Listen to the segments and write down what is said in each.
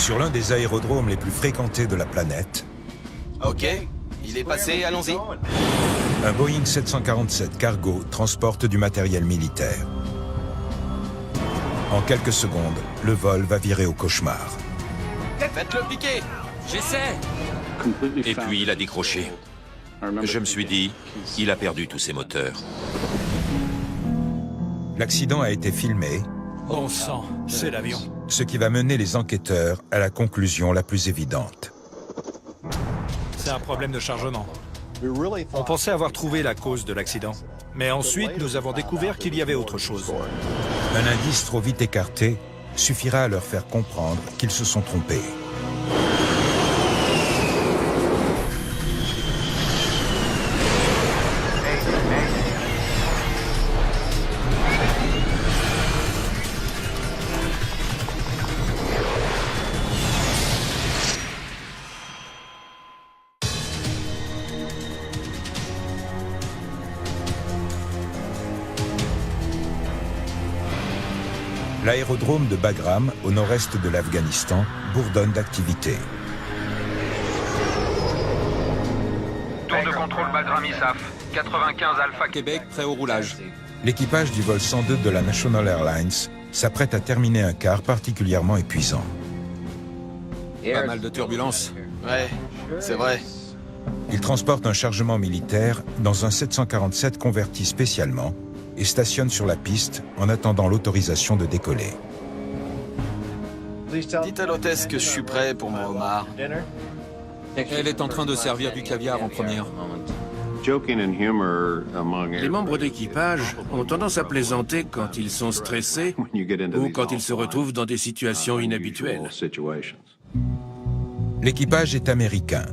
Sur l'un des aérodromes les plus fréquentés de la planète, Ok, il est passé, allons-y. un Boeing 747 cargo transporte du matériel militaire. En quelques secondes, le vol va virer au cauchemar. Faites-le piquer. J'essaie. Et puis il a décroché. Je me suis dit, il a perdu tous ses moteurs. L'accident a été filmé, Bon sang, c'est l'avion. ce qui va mener les enquêteurs à la conclusion la plus évidente. C'est un problème de chargement. On pensait avoir trouvé la cause de l'accident. Mais ensuite, nous avons découvert qu'il y avait autre chose. Un indice trop vite écarté suffira à leur faire comprendre qu'ils se sont trompés. L'aérodrome de Bagram, au nord-est de l'Afghanistan, bourdonne d'activité. Tour de contrôle Bagram ISAF, 95 Alpha Québec, prêt au roulage. L'équipage du vol 102 de la National Airlines s'apprête à terminer un quart particulièrement épuisant. Pas mal de turbulences. Ouais, c'est vrai. Il transporte un chargement militaire dans un 747 converti spécialement et stationne sur la piste en attendant l'autorisation de décoller. Dites à l'hôtesse que je suis prêt pour mon homard. Elle est en train de servir du caviar en première. Les membres d'équipage ont tendance à plaisanter quand ils sont stressés ou quand ils se retrouvent dans des situations inhabituelles. L'équipage est américain.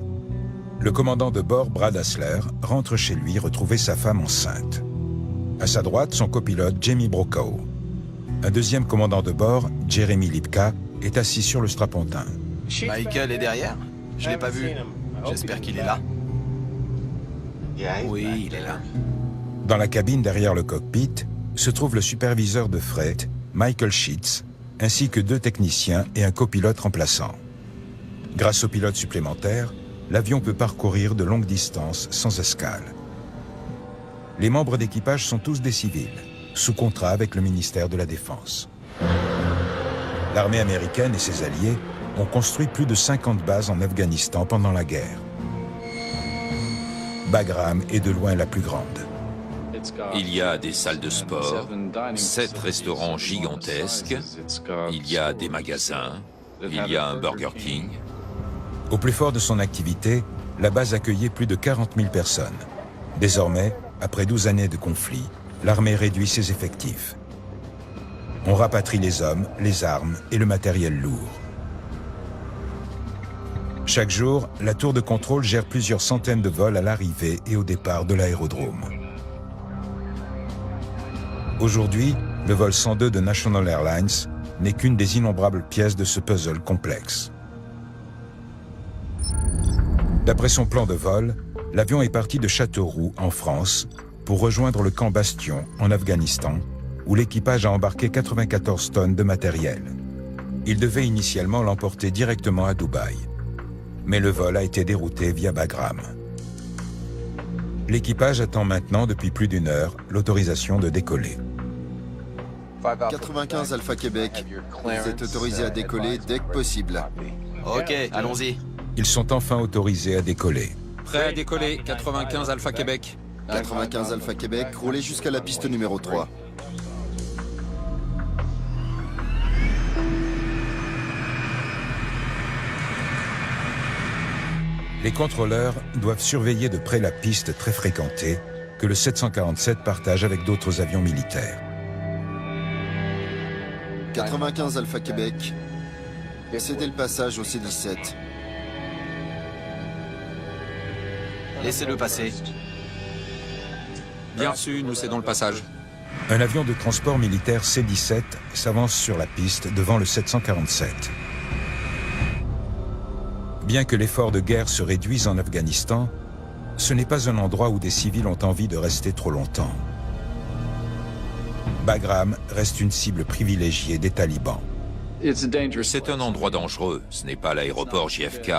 Le commandant de bord, Brad Asler, rentre chez lui retrouver sa femme enceinte. À sa droite, son copilote, Jamie Brokaw. Un deuxième commandant de bord, Jeremy Lipka, est assis sur le strapontin. Michael est derrière? Je l'ai pas vu. J'espère qu'il est là. Oui, il est là. Dans la cabine derrière le cockpit se trouve le superviseur de fret, Michael Sheets, ainsi que 2 techniciens et un copilote remplaçant. Grâce aux pilotes supplémentaires, l'avion peut parcourir de longues distances sans escale. Les membres d'équipage sont tous des civils, sous contrat avec le ministère de la Défense. L'armée américaine et ses alliés ont construit plus de 50 bases en Afghanistan pendant la guerre. Bagram est de loin la plus grande. Il y a des salles de sport, 7 restaurants gigantesques, il y a des magasins, il y a un Burger King. Au plus fort de son activité, la base accueillait plus de 40 000 personnes. Désormais, après 12 années de conflit, l'armée réduit ses effectifs. On rapatrie les hommes, les armes et le matériel lourd. Chaque jour, la tour de contrôle gère plusieurs centaines de vols à l'arrivée et au départ de l'aérodrome. Aujourd'hui, le vol 102 de National Airlines n'est qu'une des innombrables pièces de ce puzzle complexe. D'après son plan de vol, l'avion est parti de Châteauroux, en France, pour rejoindre le camp Bastion, en Afghanistan, où l'équipage a embarqué 94 tonnes de matériel. Il devait initialement l'emporter directement à Dubaï. Mais le vol a été dérouté via Bagram. L'équipage attend maintenant depuis plus d'1 heure l'autorisation de décoller. 95 Alpha Québec, vous êtes autorisé à décoller dès que possible. Ok, allons-y. Ils sont enfin autorisés à décoller. Prêt à décoller, 95 Alpha Québec. 95 Alpha Québec, roulez jusqu'à la piste numéro 3. Les contrôleurs doivent surveiller de près la piste très fréquentée que le 747 partage avec d'autres avions militaires. 95 Alpha Québec, cédez le passage au C-17. Laissez-le passer. Bien reçu, nous cédons le passage. Un avion de transport militaire C-17 s'avance sur la piste devant le 747. Bien que l'effort de guerre se réduise en Afghanistan, ce n'est pas un endroit où des civils ont envie de rester trop longtemps. Bagram reste une cible privilégiée des talibans. C'est un endroit dangereux, ce n'est pas l'aéroport JFK.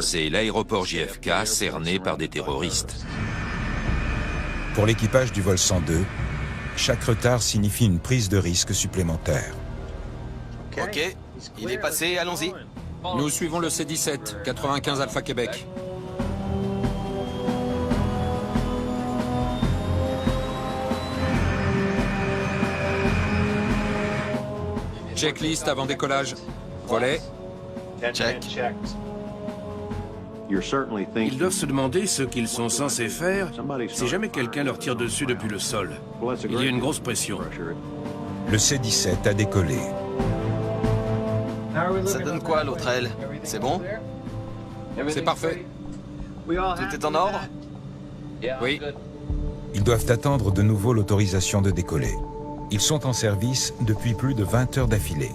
C'est l'aéroport JFK cerné par des terroristes. Pour l'équipage du vol 102, chaque retard signifie une prise de risque supplémentaire. Ok, il est passé, allons-y. Nous suivons le C-17, 95 Alpha Québec. Checklist avant décollage. Volet. Check. Ils doivent se demander ce qu'ils sont censés faire si jamais quelqu'un leur tire dessus depuis le sol. Il y a une grosse pression. Le C-17 a décollé. Ça donne quoi l'autre aile? C'est bon? C'est parfait. Tout est en ordre? Oui. Ils doivent attendre de nouveau l'autorisation de décoller. Ils sont en service depuis plus de 20 heures d'affilée.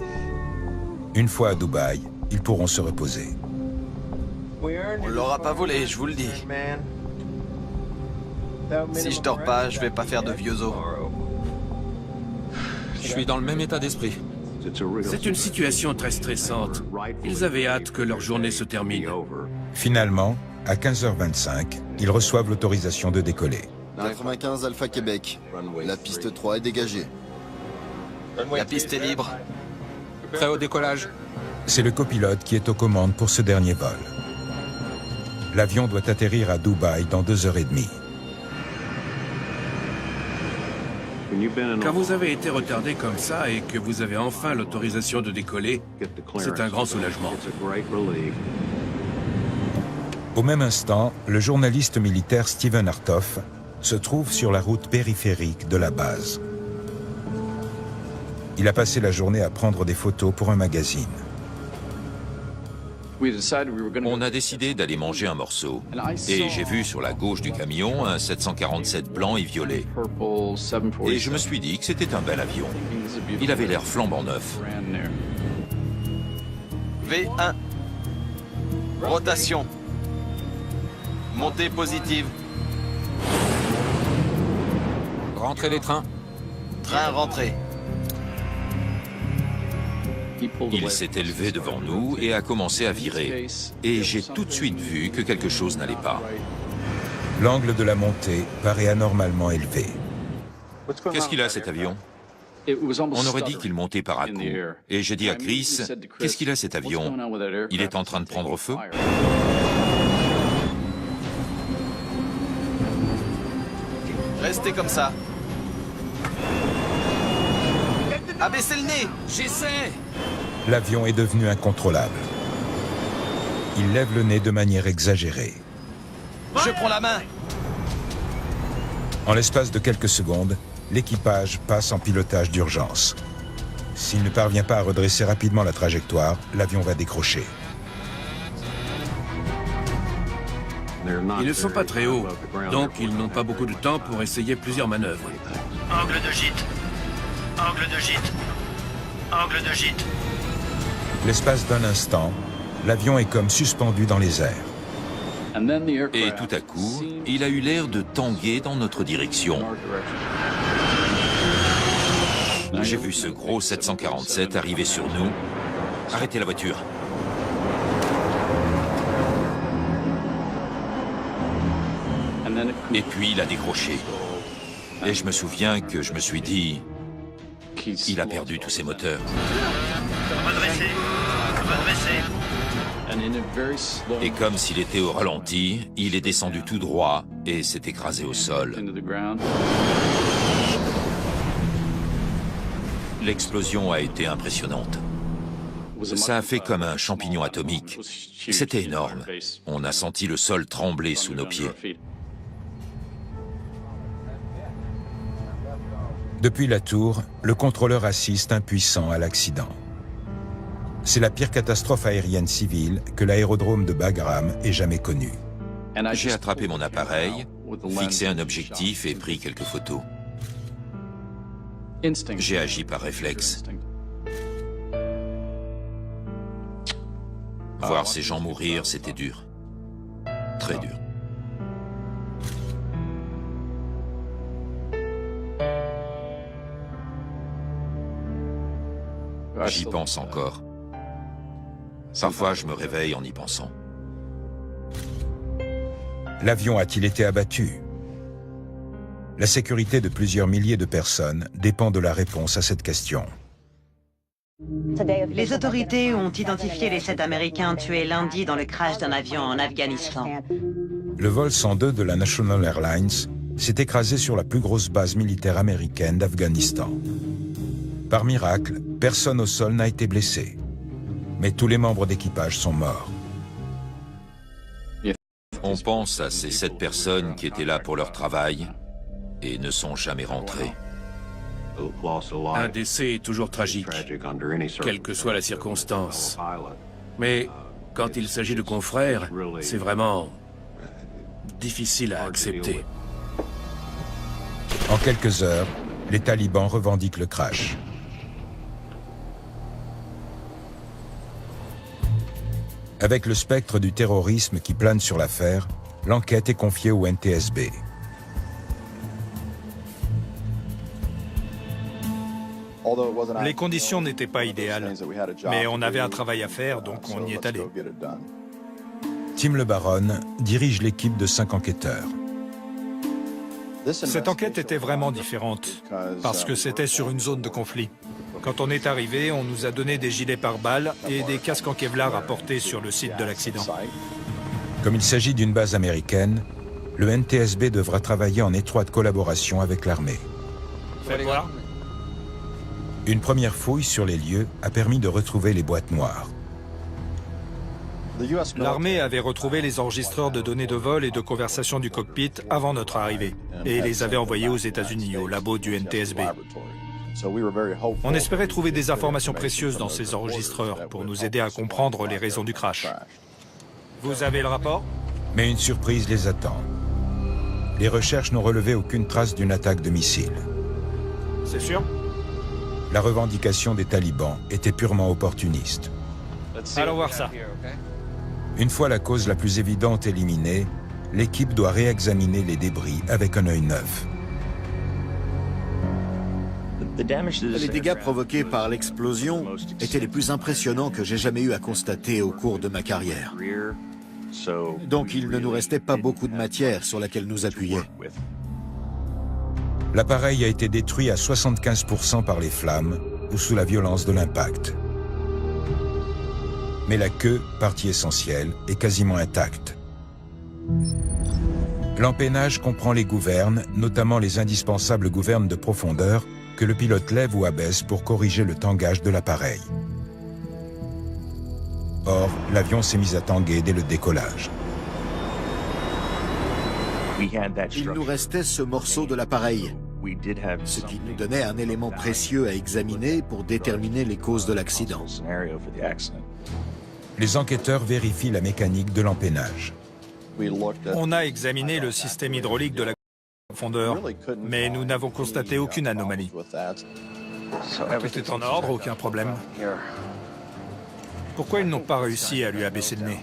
Une fois à Dubaï, ils pourront se reposer. On l'aura pas volé, je vous le dis. Si je dors pas, je vais pas faire de vieux os. Je suis dans le même état d'esprit. C'est une situation très stressante. Ils avaient hâte que leur journée se termine. Finalement, à 15h25, ils reçoivent l'autorisation de décoller. 95 Alpha Québec. La piste 3 est dégagée. La piste est libre. Prêt au décollage. C'est le copilote qui est aux commandes pour ce dernier vol. L'avion doit atterrir à Dubaï dans 2h30. Quand vous avez été retardé comme ça et que vous avez enfin l'autorisation de décoller, c'est un grand soulagement. Au même instant, le journaliste militaire Steven Hartoff se trouve sur la route périphérique de la base. Il a passé la journée à prendre des photos pour un magazine. On a décidé d'aller manger un morceau. Et j'ai vu sur la gauche du camion un 747 blanc et violet. Et je me suis dit que c'était un bel avion. Il avait l'air flambant neuf. V1. Rotation. Montée positive. Rentrez les trains. Train rentré. Il s'est élevé devant nous et a commencé à virer. Et j'ai tout de suite vu que quelque chose n'allait pas. L'angle de la montée paraît anormalement élevé. Qu'est-ce qu'il a cet avion? On aurait dit qu'il montait par à-coups. Et j'ai dit à Chris, qu'est-ce qu'il a cet avion? Il est en train de prendre feu? Restez comme ça. Abaissez le nez. J'essaie. L'avion est devenu incontrôlable. Il lève le nez de manière exagérée. Je prends la main. En l'espace de quelques secondes, l'équipage passe en pilotage d'urgence. S'il ne parvient pas à redresser rapidement la trajectoire, l'avion va décrocher. Ils ne sont pas très hauts, donc ils n'ont pas beaucoup de temps pour essayer plusieurs manœuvres. Angle de gîte. Angle de gîte. Angle de gîte. L'espace d'un instant, l'avion est comme suspendu dans les airs. Et tout à coup, il a eu l'air de tanguer dans notre direction. J'ai vu ce gros 747 arriver sur nous. Arrêtez la voiture. Et puis il a décroché. Et je me souviens que je me suis dit, il a perdu tous ses moteurs. Redressez. Redressez. Et comme s'il était au ralenti, il est descendu tout droit et s'est écrasé au sol. L'explosion a été impressionnante. Ça a fait comme un champignon atomique. C'était énorme. On a senti le sol trembler sous nos pieds. Depuis la tour, le contrôleur assiste impuissant à l'accident. C'est la pire catastrophe aérienne civile que l'aérodrome de Bagram ait jamais connue. J'ai attrapé mon appareil, fixé un objectif et pris quelques photos. J'ai agi par réflexe. Voir ces gens mourir, c'était dur. Très dur. J'y pense encore. Parfois, je me réveille en y pensant. L'avion a-t-il été abattu? La sécurité de plusieurs milliers de personnes dépend de la réponse à cette question. Les autorités ont identifié les 7 Américains tués lundi dans le crash d'un avion en Afghanistan. Le vol 102 de la National Airlines s'est écrasé sur la plus grosse base militaire américaine d'Afghanistan. Par miracle, personne au sol n'a été blessé. Mais tous les membres d'équipage sont morts. On pense à ces 7 personnes qui étaient là pour leur travail et ne sont jamais rentrées. Un décès est toujours tragique, quelle que soit la circonstance. Mais quand il s'agit de confrères, c'est vraiment difficile à accepter. En quelques heures, les talibans revendiquent le crash. Avec le spectre du terrorisme qui plane sur l'affaire, l'enquête est confiée au NTSB. Les conditions n'étaient pas idéales, mais on avait un travail à faire, donc on y est allé. Tim LeBaron dirige l'équipe de 5 enquêteurs. Cette enquête était vraiment différente, parce que c'était sur une zone de conflit. Quand on est arrivé, on nous a donné des gilets pare-balles et des casques en Kevlar à porter sur le site de l'accident. Comme il s'agit d'une base américaine, le NTSB devra travailler en étroite collaboration avec l'armée. Faites voir. Une première fouille sur les lieux a permis de retrouver les boîtes noires. L'armée avait retrouvé les enregistreurs de données de vol et de conversation du cockpit avant notre arrivée et les avait envoyés aux États-Unis, au labo du NTSB. On espérait trouver des informations précieuses dans ces enregistreurs pour nous aider à comprendre les raisons du crash. Vous avez le rapport? Mais une surprise les attend. Les recherches n'ont relevé aucune trace d'une attaque de missile. C'est sûr? La revendication des talibans était purement opportuniste. Allons voir ça. Une fois la cause la plus évidente éliminée, l'équipe doit réexaminer les débris avec un œil neuf. Les dégâts provoqués par l'explosion étaient les plus impressionnants que j'ai jamais eu à constater au cours de ma carrière. Donc il ne nous restait pas beaucoup de matière sur laquelle nous appuyer. L'appareil a été détruit à 75% par les flammes ou sous la violence de l'impact. Mais la queue, partie essentielle, est quasiment intacte. L'empennage comprend les gouvernes, notamment les indispensables gouvernes de profondeur que le pilote lève ou abaisse pour corriger le tangage de l'appareil. Or, l'avion s'est mis à tanguer dès le décollage. Il nous restait ce morceau de l'appareil, ce qui nous donnait un élément précieux à examiner pour déterminer les causes de l'accident. Les enquêteurs vérifient la mécanique de l'empennage. On a examiné le système hydraulique de la profondeur, mais nous n'avons constaté aucune anomalie. Tout est en ordre, aucun problème. Pourquoi ils n'ont pas réussi à lui abaisser le nez?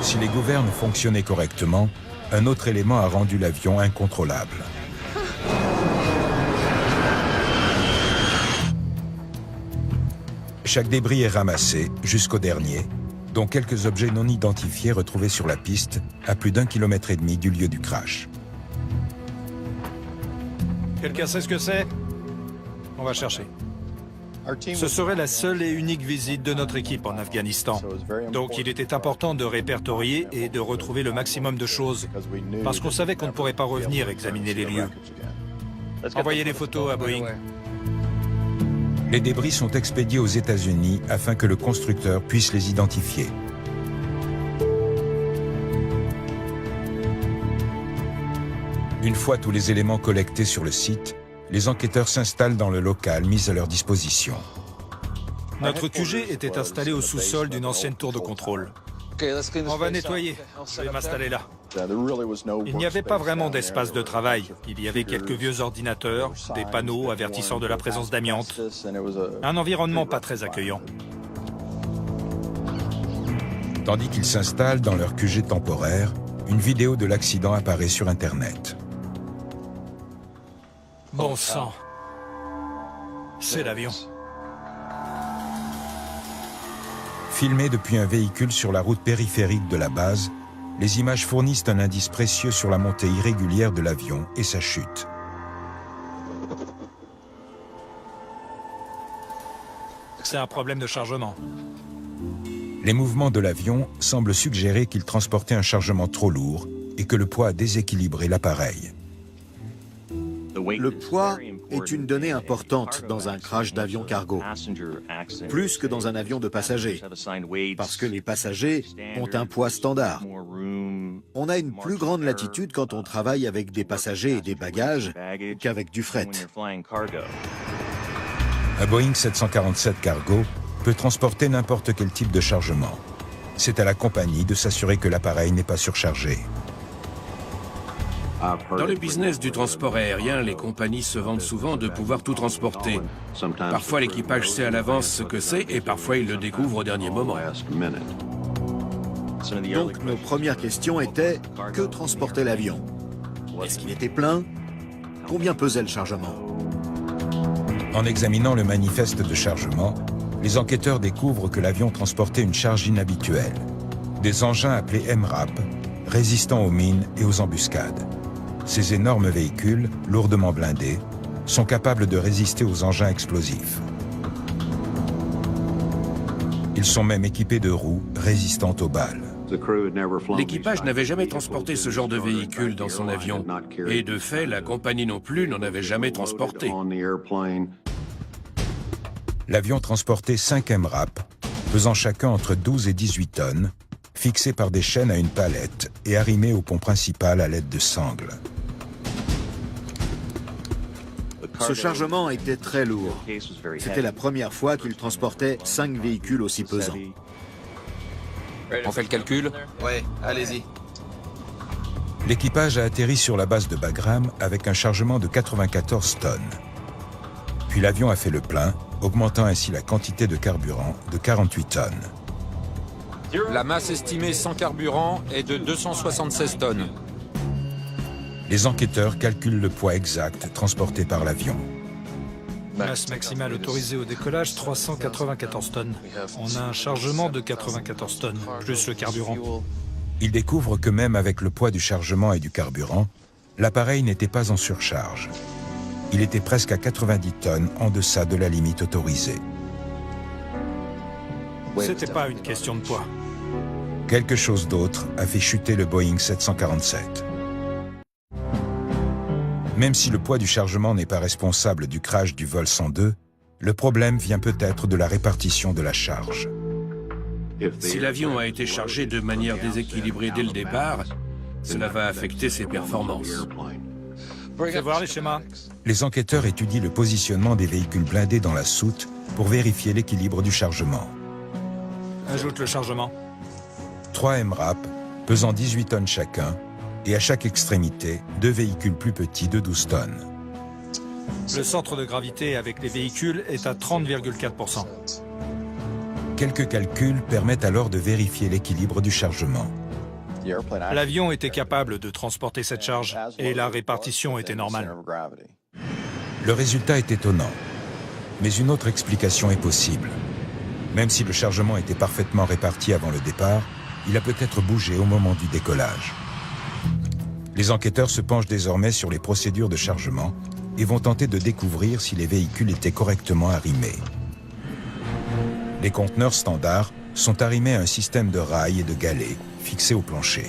Si les gouvernes fonctionnaient correctement, un autre élément a rendu l'avion incontrôlable. Chaque débris est ramassé, jusqu'au dernier, dont quelques objets non identifiés retrouvés sur la piste à plus d'1,5 km du lieu du crash. Quelqu'un sait ce que c'est? On va chercher. Ce serait la seule et unique visite de notre équipe en Afghanistan. Donc il était important de répertorier et de retrouver le maximum de choses, parce qu'on savait qu'on ne pourrait pas revenir examiner les lieux. Envoyez les photos à Boeing. Les débris sont expédiés aux États-Unis afin que le constructeur puisse les identifier. Une fois tous les éléments collectés sur le site, les enquêteurs s'installent dans le local mis à leur disposition. Notre QG était installé au sous-sol d'une ancienne tour de contrôle. On va nettoyer. Je vais m'installer là. Il n'y avait pas vraiment d'espace de travail. Il y avait quelques vieux ordinateurs, des panneaux avertissant de la présence d'amiante. Un environnement pas très accueillant. Tandis qu'ils s'installent dans leur QG temporaire, une vidéo de l'accident apparaît sur Internet. Bon sang. C'est l'avion. Filmées depuis un véhicule sur la route périphérique de la base, les images fournissent un indice précieux sur la montée irrégulière de l'avion et sa chute. C'est un problème de chargement. Les mouvements de l'avion semblent suggérer qu'il transportait un chargement trop lourd et que le poids a déséquilibré l'appareil. Le poids est une donnée importante dans un crash d'avion cargo, plus que dans un avion de passagers, parce que les passagers ont un poids standard. On a une plus grande latitude quand on travaille avec des passagers et des bagages qu'avec du fret. Un Boeing 747 cargo peut transporter n'importe quel type de chargement. C'est à la compagnie de s'assurer que l'appareil n'est pas surchargé. Dans le business du transport aérien, les compagnies se vantent souvent de pouvoir tout transporter. Parfois, l'équipage sait à l'avance ce que c'est et parfois, il le découvre au dernier moment. Donc, nos premières questions étaient que transportait l'avion? Est-ce qu'il était plein? Combien pesait le chargement? En examinant le manifeste de chargement, les enquêteurs découvrent que l'avion transportait une charge inhabituelle. Des engins appelés MRAP, résistants aux mines et aux embuscades. Ces énormes véhicules, lourdement blindés, sont capables de résister aux engins explosifs. Ils sont même équipés de roues résistantes aux balles. L'équipage n'avait jamais transporté ce genre de véhicule dans son avion. Et de fait, la compagnie non plus n'en avait jamais transporté. L'avion transportait 5 MRAP, pesant chacun entre 12 et 18 tonnes, fixés par des chaînes à une palette et arrimés au pont principal à l'aide de sangles. Ce chargement était très lourd. C'était la première fois qu'il transportait 5 véhicules aussi pesants. On fait le calcul? Ouais, allez-y. L'équipage a atterri sur la base de Bagram avec un chargement de 94 tonnes. Puis l'avion a fait le plein, augmentant ainsi la quantité de carburant de 48 tonnes. La masse estimée sans carburant est de 276 tonnes. Les enquêteurs calculent le poids exact transporté par l'avion. Masse maximale autorisée au décollage, 394 tonnes. On a un chargement de 94 tonnes, plus le carburant. Ils découvrent que même avec le poids du chargement et du carburant, l'appareil n'était pas en surcharge. Il était presque à 90 tonnes en deçà de la limite autorisée. C'était pas une question de poids. Quelque chose d'autre a fait chuter le Boeing 747. Même si le poids du chargement n'est pas responsable du crash du vol 102, le problème vient peut-être de la répartition de la charge. Si l'avion a été chargé de manière déséquilibrée dès le départ, cela va affecter ses performances. Fais voir les schémas. Les enquêteurs étudient le positionnement des véhicules blindés dans la soute pour vérifier l'équilibre du chargement. Ajoute le chargement. 3 MRAP, pesant 18 tonnes chacun, et à chaque extrémité, 2 véhicules plus petits de 12 tonnes. Le centre de gravité avec les véhicules est à 30,4%. Quelques calculs permettent alors de vérifier l'équilibre du chargement. L'avion était capable de transporter cette charge et la répartition était normale. Le résultat est étonnant, mais une autre explication est possible. Même si le chargement était parfaitement réparti avant le départ, il a peut-être bougé au moment du décollage. Les enquêteurs se penchent désormais sur les procédures de chargement et vont tenter de découvrir si les véhicules étaient correctement arrimés. Les conteneurs standards sont arrimés à un système de rails et de galets fixés au plancher.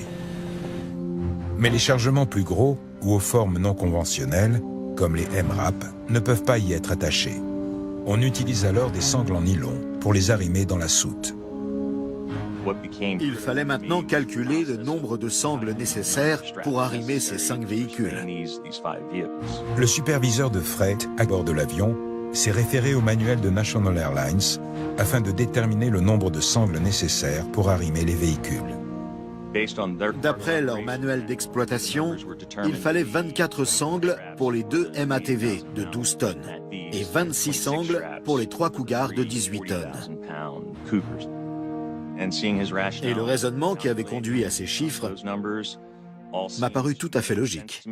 Mais les chargements plus gros ou aux formes non conventionnelles, comme les MRAP, ne peuvent pas y être attachés. On utilise alors des sangles en nylon pour les arrimer dans la soute. Il fallait maintenant calculer le nombre de sangles nécessaires pour arrimer ces 5 véhicules. Le superviseur de fret à bord de l'avion s'est référé au manuel de National Airlines afin de déterminer le nombre de sangles nécessaires pour arrimer les véhicules. D'après leur manuel d'exploitation, il fallait 24 sangles pour les 2 MATV de 12 tonnes et 26 sangles pour les 3 Cougars de 18 tonnes. Et le raisonnement qui avait conduit à ces chiffres m'a paru tout à fait logique.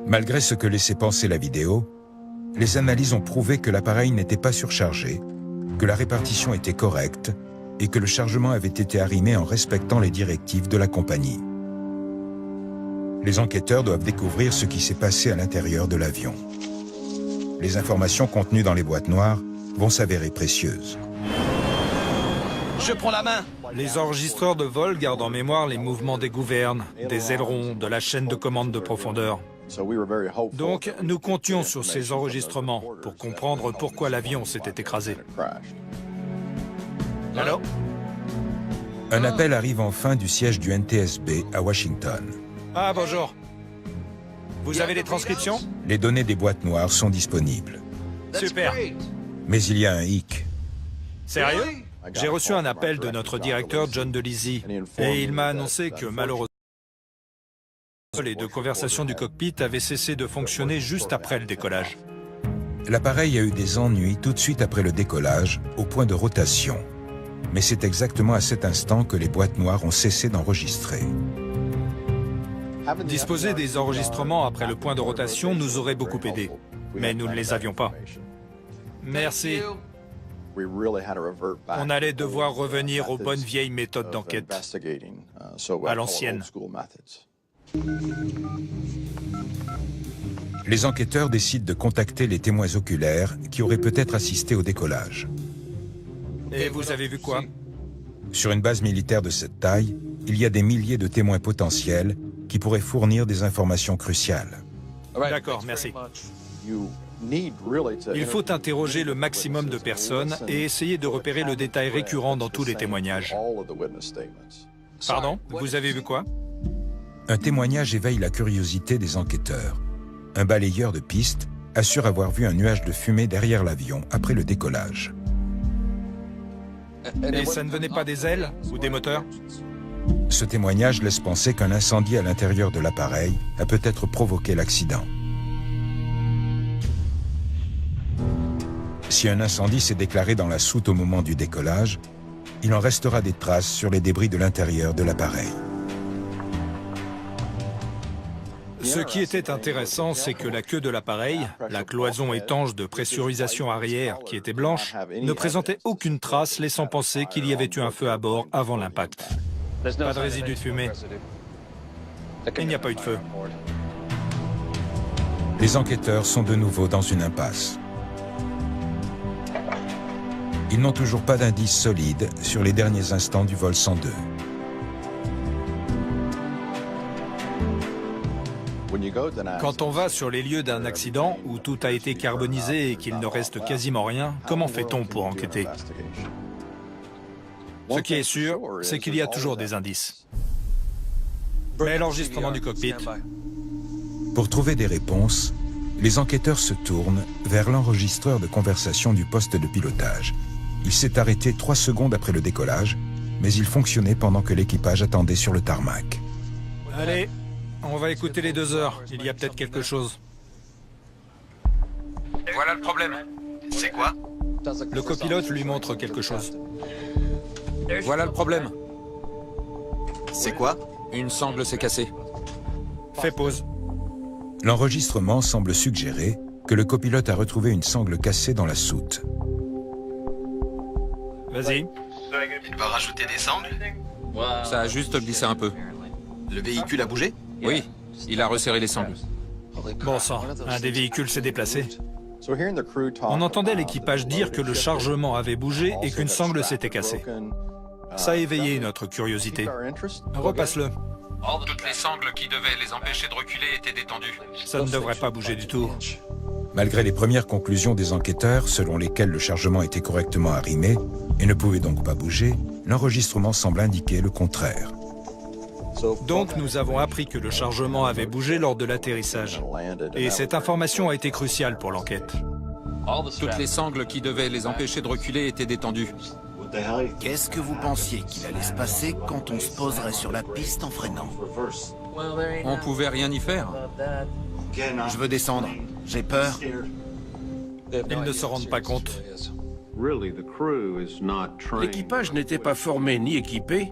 Malgré ce que laissait penser la vidéo, les analyses ont prouvé que l'appareil n'était pas surchargé, que la répartition était correcte et que le chargement avait été arrimé en respectant les directives de la compagnie. Les enquêteurs doivent découvrir ce qui s'est passé à l'intérieur de l'avion. Les informations contenues dans les boîtes noires vont s'avérer précieuses. Je prends la main. Les enregistreurs de vol gardent en mémoire les mouvements des gouvernes, des ailerons, de la chaîne de commande de profondeur. Donc, nous comptions sur ces enregistrements pour comprendre pourquoi l'avion s'était écrasé. Allô? Un appel arrive enfin du siège du NTSB à Washington. Ah, bonjour. Vous avez les transcriptions? Les données des boîtes noires sont disponibles. Super. Mais il y a un hic. Sérieux? J'ai reçu un appel de notre directeur John DeLisi et il m'a annoncé que malheureusement les deux conversations du cockpit avaient cessé de fonctionner juste après le décollage. L'appareil a eu des ennuis tout de suite après le décollage, au point de rotation. Mais c'est exactement à cet instant que les boîtes noires ont cessé d'enregistrer. Disposer des enregistrements après le point de rotation nous aurait beaucoup aidé, mais nous ne les avions pas. Merci. On allait devoir revenir aux bonnes vieilles méthodes d'enquête, à l'ancienne. Les enquêteurs décident de contacter les témoins oculaires qui auraient peut-être assisté au décollage. Et vous avez vu quoi? Sur une base militaire de cette taille, il y a des milliers de témoins potentiels qui pourraient fournir des informations cruciales. D'accord, merci. Il faut interroger le maximum de personnes et essayer de repérer le détail récurrent dans tous les témoignages. Pardon? Vous avez vu quoi? Un témoignage éveille la curiosité des enquêteurs. Un balayeur de piste assure avoir vu un nuage de fumée derrière l'avion après le décollage. Et ça ne venait pas des ailes ou des moteurs? Ce témoignage laisse penser qu'un incendie à l'intérieur de l'appareil a peut-être provoqué l'accident. Si un incendie s'est déclaré dans la soute au moment du décollage, il en restera des traces sur les débris de l'intérieur de l'appareil. Ce qui était intéressant, c'est que la queue de l'appareil, la cloison étanche de pressurisation arrière qui était blanche, ne présentait aucune trace laissant penser qu'il y avait eu un feu à bord avant l'impact. Pas de résidus de fumée. Il n'y a pas eu de feu. Les enquêteurs sont de nouveau dans une impasse. Ils n'ont toujours pas d'indices solides sur les derniers instants du vol 102. Quand on va sur les lieux d'un accident où tout a été carbonisé et qu'il ne reste quasiment rien, comment fait-on pour enquêter? Ce qui est sûr, c'est qu'il y a toujours des indices. Mais l'enregistrement du cockpit... Pour trouver des réponses, les enquêteurs se tournent vers l'enregistreur de conversation du poste de pilotage. Il s'est arrêté 3 secondes après le décollage, mais il fonctionnait pendant que l'équipage attendait sur le tarmac. Allez, on va écouter les 2 heures. Il y a peut-être quelque chose. Voilà le problème. C'est quoi? Le copilote lui montre quelque chose. Voilà le problème. C'est quoi? Une sangle s'est cassée. Fais pause. L'enregistrement semble suggérer que le copilote a retrouvé une sangle cassée dans la soute. Vas-y. Il va rajouter des sangles? Ça a juste glissé un peu. Le véhicule a bougé? Oui, il a resserré les sangles. Bon sang, un des véhicules s'est déplacé. On entendait l'équipage dire que le chargement avait bougé et qu'une sangle s'était cassée. Ça a éveillé notre curiosité. Repasse-le. Toutes les sangles qui devaient les empêcher de reculer étaient détendues. Ça ne devrait pas bouger du tout. Malgré les premières conclusions des enquêteurs, selon lesquelles le chargement était correctement arrimé et ne pouvait donc pas bouger, l'enregistrement semble indiquer le contraire. Donc nous avons appris que le chargement avait bougé lors de l'atterrissage. Et cette information a été cruciale pour l'enquête. Toutes les sangles qui devaient les empêcher de reculer étaient détendues. Qu'est-ce que vous pensiez qu'il allait se passer quand on se poserait sur la piste en freinant? On pouvait rien y faire. Je veux descendre. J'ai peur. Ils ne se rendent pas compte. L'équipage n'était pas formé ni équipé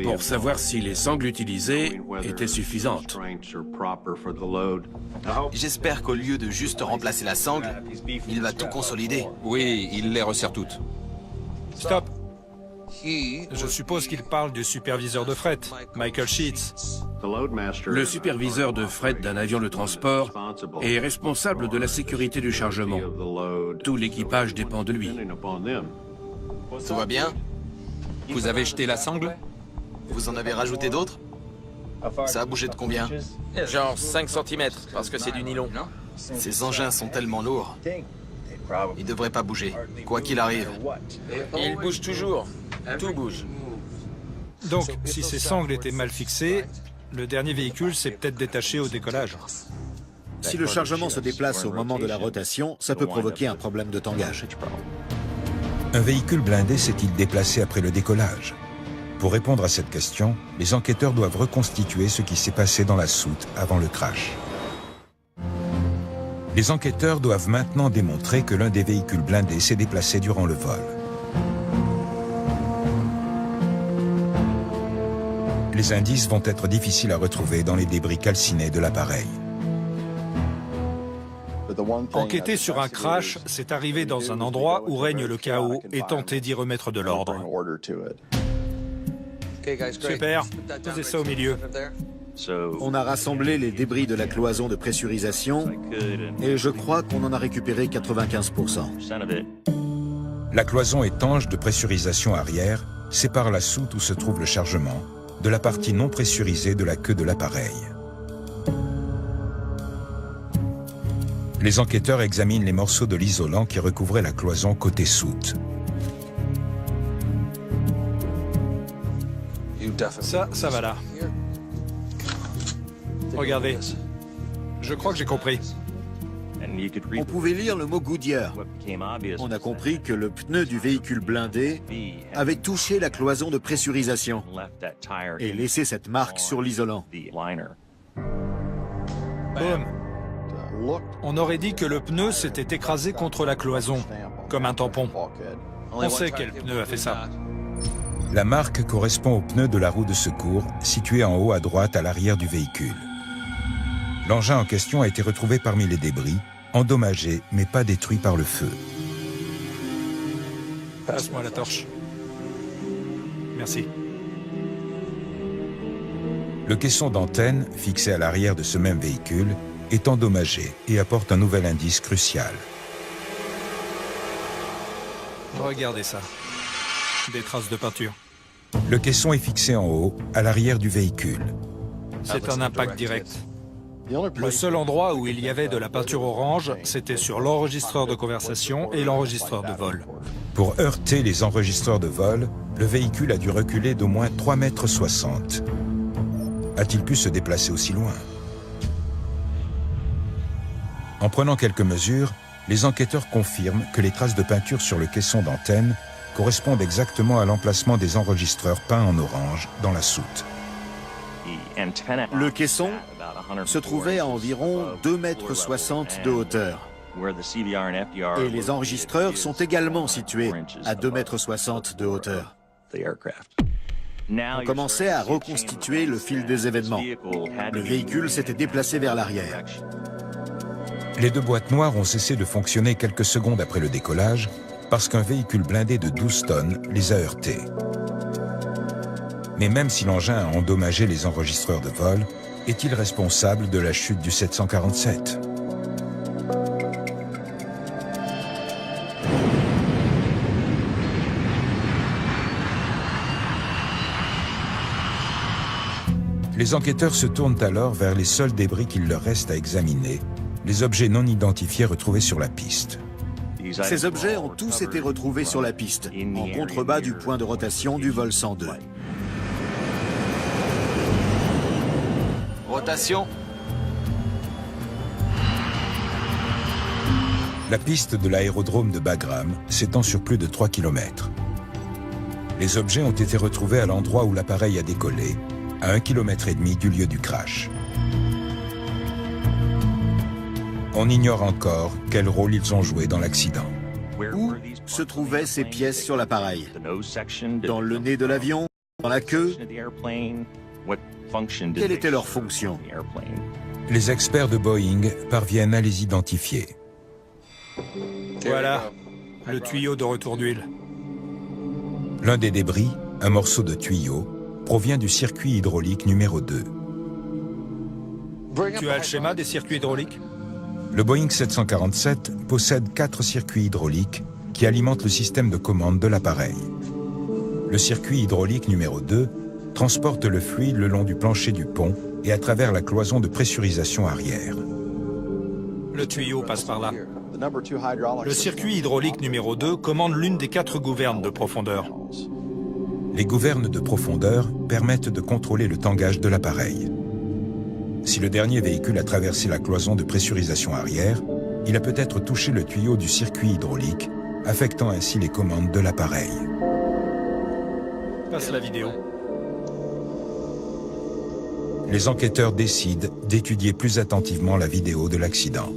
pour savoir si les sangles utilisées étaient suffisantes. J'espère qu'au lieu de juste remplacer la sangle, il va tout consolider. Oui, il les resserre toutes. Stop. Je suppose qu'il parle du superviseur de fret, Michael Sheets. Le superviseur de fret d'un avion de transport est responsable de la sécurité du chargement. Tout l'équipage dépend de lui. Tout va bien? Vous avez jeté la sangle? Vous en avez rajouté d'autres? Ça a bougé de combien? Genre 5 cm, parce que c'est du nylon. Ces engins sont tellement lourds. Ils devraient pas bouger, quoi qu'il arrive. Ils bougent toujours. Tout bouge. Donc, si ces sangles étaient mal fixées, le dernier véhicule s'est peut-être détaché au décollage. Si le chargement se déplace au moment de la rotation, ça peut provoquer un problème de tangage. Un véhicule blindé s'est-il déplacé après le décollage? Pour répondre à cette question, les enquêteurs doivent reconstituer ce qui s'est passé dans la soute avant le crash. Les enquêteurs doivent maintenant démontrer que l'un des véhicules blindés s'est déplacé durant le vol. Les indices vont être difficiles à retrouver dans les débris calcinés de l'appareil. Enquêter sur un crash, c'est arriver dans un endroit où règne le chaos et tenter d'y remettre de l'ordre. Super, posez ça au milieu. On a rassemblé les débris de la cloison de pressurisation et je crois qu'on en a récupéré 95%. La cloison étanche de pressurisation arrière sépare la soute où se trouve le chargement de la partie non pressurisée de la queue de l'appareil. Les enquêteurs examinent les morceaux de l'isolant qui recouvraient la cloison côté soute. Ça va là. Regardez. Je crois que j'ai compris. On pouvait lire le mot Goodyear. On a compris que le pneu du véhicule blindé avait touché la cloison de pressurisation et laissé cette marque sur l'isolant. Boum. On aurait dit que le pneu s'était écrasé contre la cloison, comme un tampon. On sait quel pneu a fait ça. La marque correspond au pneu de la roue de secours, situé en haut à droite à l'arrière du véhicule. L'engin en question a été retrouvé parmi les débris, endommagé mais pas détruit par le feu. Passe-moi la torche. Merci. Le caisson d'antenne, fixé à l'arrière de ce même véhicule, est endommagé et apporte un nouvel indice crucial. Regardez ça. Des traces de peinture. Le caisson est fixé en haut, à l'arrière du véhicule. C'est un impact direct. Le seul endroit où il y avait de la peinture orange, c'était sur l'enregistreur de conversation et l'enregistreur de vol. Pour heurter les enregistreurs de vol, le véhicule a dû reculer d'au moins 3,60 m. A-t-il pu se déplacer aussi loin? En prenant quelques mesures, les enquêteurs confirment que les traces de peinture sur le caisson d'antenne correspondent exactement à l'emplacement des enregistreurs peints en orange dans la soute. Le caisson se trouvait à environ 2,60 m de hauteur. Et les enregistreurs sont également situés à 2,60 m de hauteur. On commençait à reconstituer le fil des événements. Le véhicule s'était déplacé vers l'arrière. Les deux boîtes noires ont cessé de fonctionner quelques secondes après le décollage parce qu'un véhicule blindé de 12 tonnes les a heurtées. Mais même si l'engin a endommagé les enregistreurs de vol, est-il responsable de la chute du 747? Les enquêteurs se tournent alors vers les seuls débris qu'il leur reste à examiner, les objets non identifiés retrouvés sur la piste. Ces objets ont tous été retrouvés sur la piste, en contrebas du point de rotation du vol 102. Rotation. La piste de l'aérodrome de Bagram s'étend sur plus de 3 km. Les objets ont été retrouvés à l'endroit où l'appareil a décollé, à 1,5 km du lieu du crash. On ignore encore quel rôle ils ont joué dans l'accident. Où se trouvaient ces pièces sur l'appareil? Dans le nez de l'avion? Dans la queue? Quelle était leur fonction? Les experts de Boeing parviennent à les identifier. Voilà, le tuyau de retour d'huile. L'un des débris, un morceau de tuyau, provient du circuit hydraulique numéro 2. Tu as le schéma des circuits hydrauliques? Le Boeing 747 possède 4 circuits hydrauliques qui alimentent le système de commande de l'appareil. Le circuit hydraulique numéro 2 transporte le fluide le long du plancher du pont et à travers la cloison de pressurisation arrière. Le tuyau passe par là. Le circuit hydraulique numéro 2 commande l'une des 4 gouvernes de profondeur. Les gouvernes de profondeur permettent de contrôler le tangage de l'appareil. Si le dernier véhicule a traversé la cloison de pressurisation arrière, il a peut-être touché le tuyau du circuit hydraulique, affectant ainsi les commandes de l'appareil. Passe la vidéo. Les enquêteurs décident d'étudier plus attentivement la vidéo de l'accident.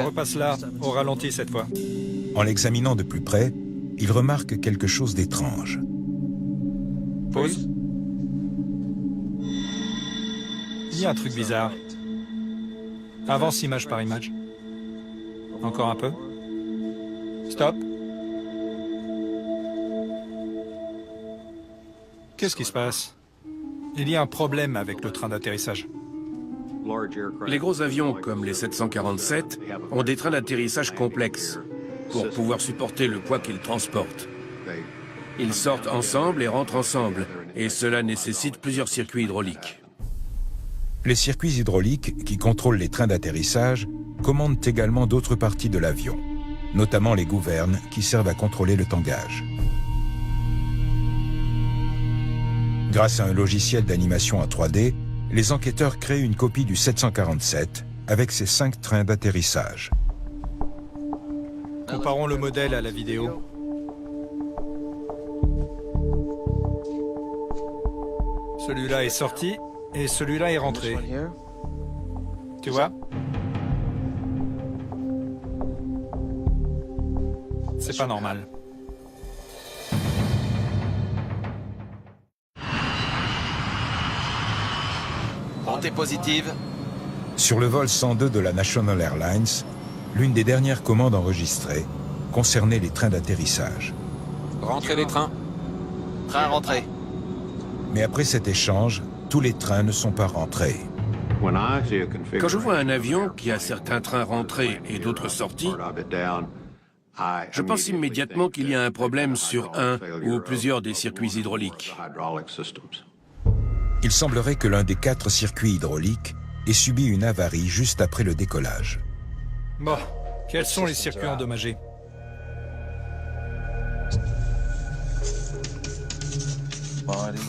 On repasse là, au ralenti cette fois. En l'examinant de plus près, il remarque quelque chose d'étrange. Pause. Il y a un truc bizarre. Avance image par image. Encore un peu. Stop. Qu'est-ce qui se passe? Il y a un problème avec le train d'atterrissage. Les gros avions, comme les 747, ont des trains d'atterrissage complexes pour pouvoir supporter le poids qu'ils transportent. Ils sortent ensemble et rentrent ensemble, et cela nécessite plusieurs circuits hydrauliques. Les circuits hydrauliques, qui contrôlent les trains d'atterrissage, commandent également d'autres parties de l'avion, notamment les gouvernes qui servent à contrôler le tangage. Grâce à un logiciel d'animation en 3D, les enquêteurs créent une copie du 747 avec ses 5 trains d'atterrissage. Comparons le modèle à la vidéo. Celui-là est sorti et celui-là est rentré. Tu vois? C'est pas normal. Montée positive. Sur le vol 102 de la National Airlines, l'une des dernières commandes enregistrées concernait les trains d'atterrissage. Rentrez les trains. Train rentré. Mais après cet échange, tous les trains ne sont pas rentrés. Quand je vois un avion qui a certains trains rentrés et d'autres sortis, je pense immédiatement qu'il y a un problème sur un ou plusieurs des circuits hydrauliques. Il semblerait que l'un des 4 circuits hydrauliques ait subi une avarie juste après le décollage. Bon, quels sont les circuits endommagés?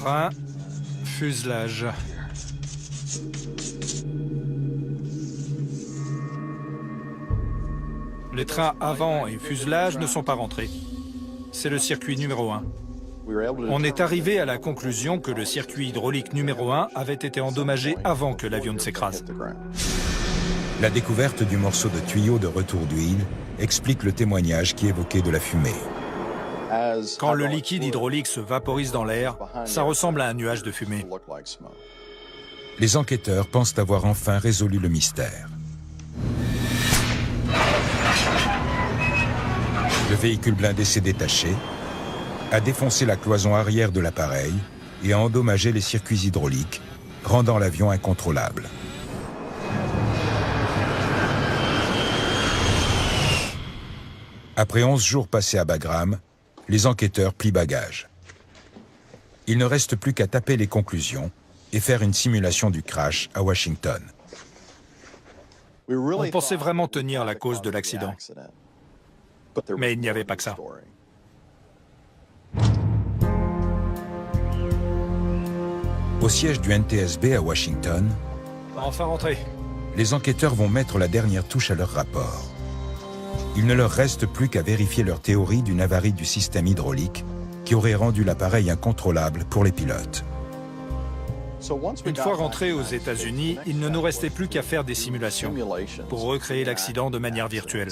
Train, fuselage. Les trains avant et fuselage ne sont pas rentrés. C'est le circuit numéro 1. On est arrivé à la conclusion que le circuit hydraulique numéro 1 avait été endommagé avant que l'avion ne s'écrase. La découverte du morceau de tuyau de retour d'huile explique le témoignage qui évoquait de la fumée. Quand le liquide hydraulique se vaporise dans l'air, ça ressemble à un nuage de fumée. Les enquêteurs pensent avoir enfin résolu le mystère. Le véhicule blindé s'est détaché, a défoncé la cloison arrière de l'appareil et a endommagé les circuits hydrauliques, rendant l'avion incontrôlable. Après 11 jours passés à Bagram, les enquêteurs plient bagages. Il ne reste plus qu'à taper les conclusions et faire une simulation du crash à Washington. On pensait vraiment tenir la cause de l'accident. Mais il n'y avait pas que ça. Au siège du NTSB à Washington, Enfin rentré. les enquêteurs vont mettre la dernière touche à leur rapport. Il ne leur reste plus qu'à vérifier leur théorie d'une avarie du système hydraulique qui aurait rendu l'appareil incontrôlable pour les pilotes. Une fois rentrés aux États-Unis, il ne nous restait plus qu'à faire des simulations pour recréer l'accident de manière virtuelle.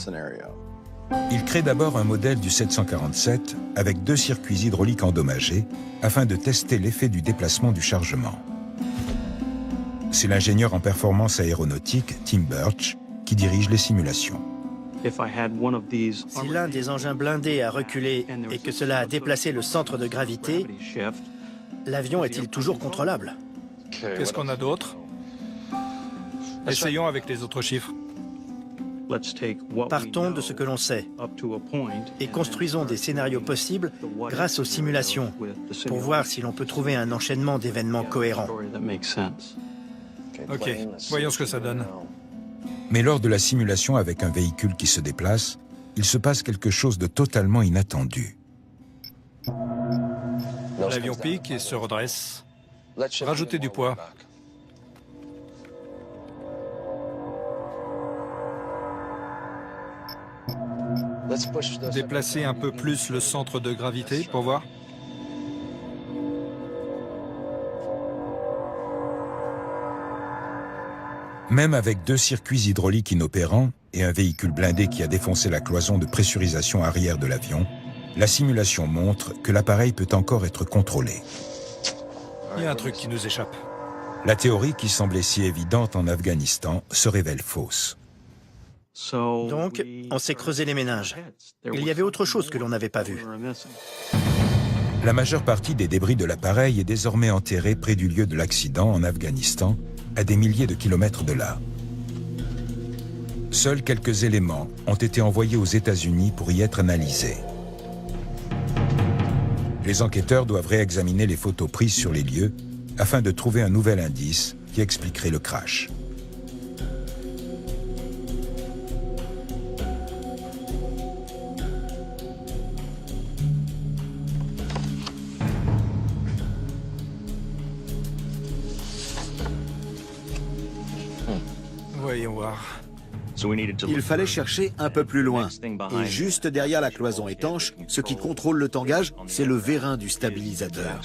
Il crée d'abord un modèle du 747 avec 2 circuits hydrauliques endommagés afin de tester l'effet du déplacement du chargement. C'est l'ingénieur en performance aéronautique, Tim Birch, qui dirige les simulations. Si l'un des engins blindés a reculé et que cela a déplacé le centre de gravité, l'avion est-il toujours contrôlable? Qu'est-ce qu'on a d'autre? Essayons avec les autres chiffres. Partons de ce que l'on sait et construisons des scénarios possibles grâce aux simulations pour voir si l'on peut trouver un enchaînement d'événements cohérents. Ok, voyons ce que ça donne. Mais lors de la simulation avec un véhicule qui se déplace, il se passe quelque chose de totalement inattendu. L'avion pique et se redresse. Rajoutez du poids. Déplacez un peu plus le centre de gravité pour voir. Même avec 2 circuits hydrauliques inopérants et un véhicule blindé qui a défoncé la cloison de pressurisation arrière de l'avion, la simulation montre que l'appareil peut encore être contrôlé. Il y a un truc qui nous échappe. La théorie qui semblait si évidente en Afghanistan se révèle fausse. Donc, on s'est creusé les méninges. Il y avait autre chose que l'on n'avait pas vu. La majeure partie des débris de l'appareil est désormais enterrée près du lieu de l'accident en Afghanistan, à des milliers de kilomètres de là. Seuls quelques éléments ont été envoyés aux États-Unis pour y être analysés. Les enquêteurs doivent réexaminer les photos prises sur les lieux afin de trouver un nouvel indice qui expliquerait le crash. Voyons voir. Il fallait chercher un peu plus loin. Et juste derrière la cloison étanche, ce qui contrôle le tangage, c'est le vérin du stabilisateur.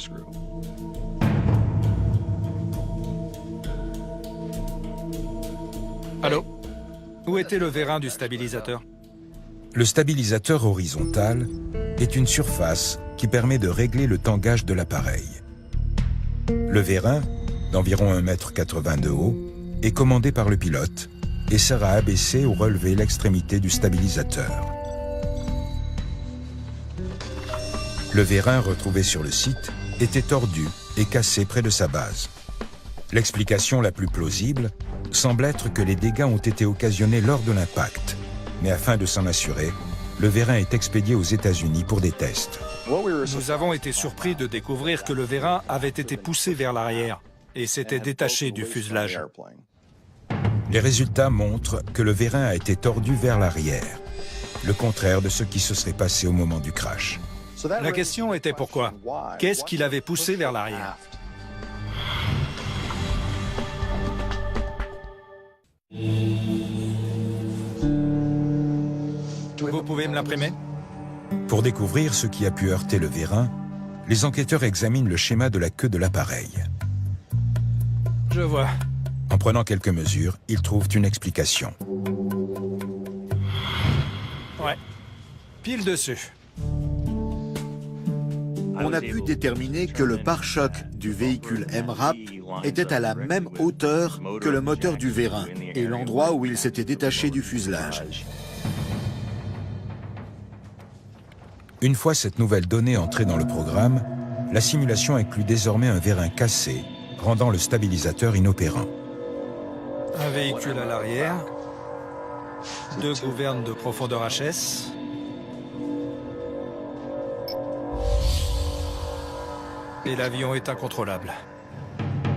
Allô? Où était le vérin du stabilisateur? Le stabilisateur horizontal est une surface qui permet de régler le tangage de l'appareil. Le vérin, d'environ 1,80 m de haut, est commandé par le pilote et sert à abaisser ou relever l'extrémité du stabilisateur. Le vérin retrouvé sur le site était tordu et cassé près de sa base. L'explication la plus plausible semble être que les dégâts ont été occasionnés lors de l'impact, mais afin de s'en assurer, le vérin est expédié aux États-Unis pour des tests. Nous avons été surpris de découvrir que le vérin avait été poussé vers l'arrière et s'était détaché du fuselage. Les résultats montrent que le vérin a été tordu vers l'arrière, le contraire de ce qui se serait passé au moment du crash. La question était pourquoi? Qu'est-ce qui l'avait poussé vers l'arrière? Vous pouvez me l'imprimer? Pour découvrir ce qui a pu heurter le vérin, les enquêteurs examinent le schéma de la queue de l'appareil. Je vois. En prenant quelques mesures, ils trouvent une explication. Ouais. Pile dessus. On a pu déterminer que le pare-choc du véhicule MRAP était à la même hauteur que le moteur du vérin et l'endroit où il s'était détaché du fuselage. Une fois cette nouvelle donnée entrée dans le programme, la simulation inclut désormais un vérin cassé, rendant le stabilisateur inopérant. Un véhicule à l'arrière, 2 gouvernes de profondeur HS, et l'avion est incontrôlable.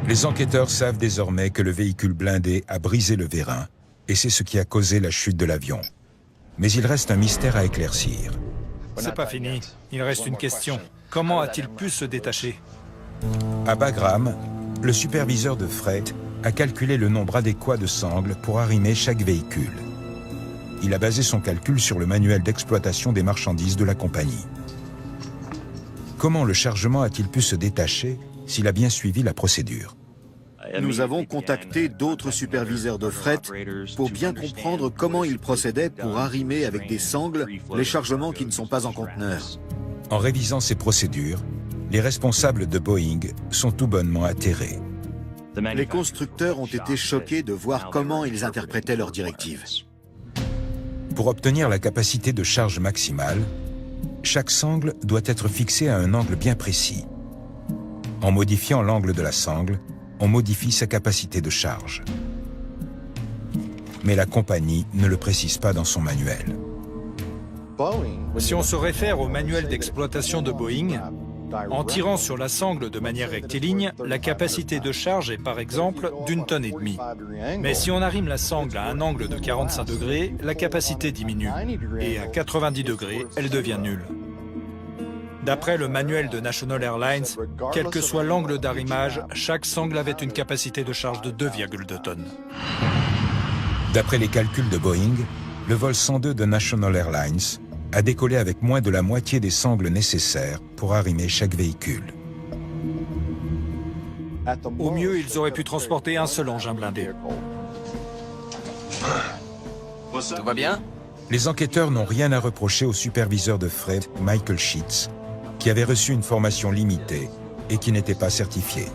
Les enquêteurs savent désormais que le véhicule blindé a brisé le vérin, et c'est ce qui a causé la chute de l'avion. Mais il reste un mystère à éclaircir. C'est pas fini. Il reste une question. Comment a-t-il pu se détacher? À Bagram, le superviseur de fret a calculé le nombre adéquat de sangles pour arrimer chaque véhicule. Il a basé son calcul sur le manuel d'exploitation des marchandises de la compagnie. Comment le chargement a-t-il pu se détacher s'il a bien suivi la procédure? Nous avons contacté d'autres superviseurs de fret pour bien comprendre comment ils procédaient pour arrimer avec des sangles les chargements qui ne sont pas en conteneur. En révisant ces procédures, les responsables de Boeing sont tout bonnement atterrés. Les constructeurs ont été choqués de voir comment ils interprétaient leurs directives. Pour obtenir la capacité de charge maximale, chaque sangle doit être fixée à un angle bien précis. En modifiant l'angle de la sangle, on modifie sa capacité de charge. Mais la compagnie ne le précise pas dans son manuel. Si on se réfère au manuel d'exploitation de Boeing, en tirant sur la sangle de manière rectiligne, la capacité de charge est par exemple d'1,5 tonne. Mais si on arrime la sangle à un angle de 45 degrés, la capacité diminue. Et à 90 degrés, elle devient nulle. D'après le manuel de National Airlines, quel que soit l'angle d'arrimage, chaque sangle avait une capacité de charge de 2,2 tonnes. D'après les calculs de Boeing, le vol 102 de National Airlines a décollé avec moins de la moitié des sangles nécessaires pour arrimer chaque véhicule. Au mieux, ils auraient pu transporter un seul engin blindé. Tout va bien? Les enquêteurs n'ont rien à reprocher au superviseur de fret, Michael Sheets, qui avait reçu une formation limitée et qui n'était pas certifié.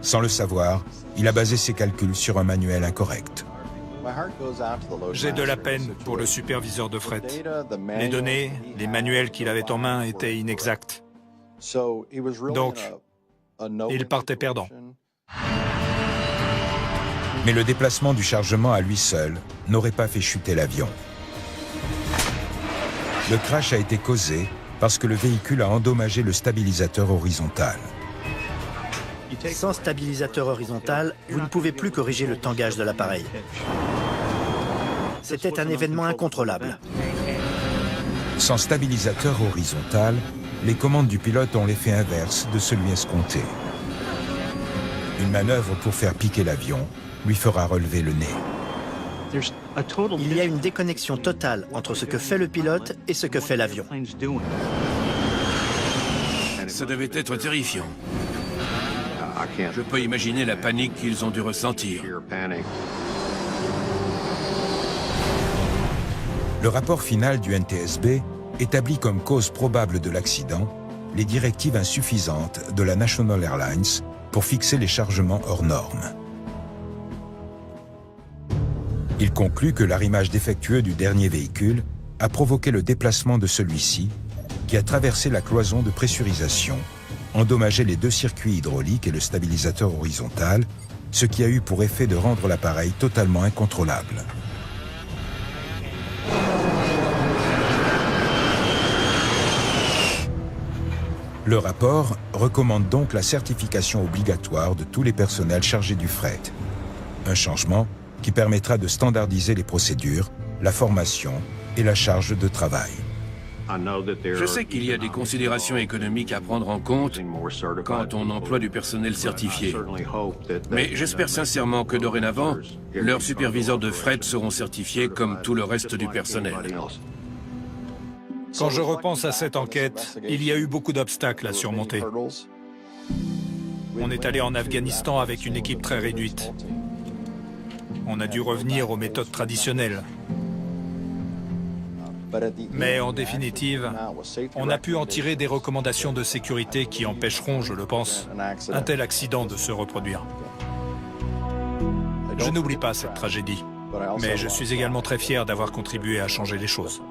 Sans le savoir, il a basé ses calculs sur un manuel incorrect. J'ai de la peine pour le superviseur de fret. Les données, les manuels qu'il avait en main étaient inexacts. Donc, il partait perdant. Mais le déplacement du chargement à lui seul n'aurait pas fait chuter l'avion. Le crash a été causé parce que le véhicule a endommagé le stabilisateur horizontal. Sans stabilisateur horizontal, vous ne pouvez plus corriger le tangage de l'appareil. C'était un événement incontrôlable. Sans stabilisateur horizontal, les commandes du pilote ont l'effet inverse de celui escompté. Une manœuvre pour faire piquer l'avion lui fera relever le nez. Il y a une déconnexion totale entre ce que fait le pilote et ce que fait l'avion. Ça devait être terrifiant. Je peux imaginer la panique qu'ils ont dû ressentir. Le rapport final du NTSB établit comme cause probable de l'accident les directives insuffisantes de la National Airlines pour fixer les chargements hors normes. Il conclut que l'arrimage défectueux du dernier véhicule a provoqué le déplacement de celui-ci qui a traversé la cloison de pressurisation, endommagé les deux circuits hydrauliques et le stabilisateur horizontal, ce qui a eu pour effet de rendre l'appareil totalement incontrôlable. Le rapport recommande donc la certification obligatoire de tous les personnels chargés du fret. Un changement qui permettra de standardiser les procédures, la formation et la charge de travail. Je sais qu'il y a des considérations économiques à prendre en compte quand on emploie du personnel certifié. Mais j'espère sincèrement que dorénavant, leurs superviseurs de fret seront certifiés comme tout le reste du personnel. Quand je repense à cette enquête, il y a eu beaucoup d'obstacles à surmonter. On est allé en Afghanistan avec une équipe très réduite. On a dû revenir aux méthodes traditionnelles. Mais en définitive, on a pu en tirer des recommandations de sécurité qui empêcheront, je le pense, un tel accident de se reproduire. Je n'oublie pas cette tragédie, mais je suis également très fier d'avoir contribué à changer les choses.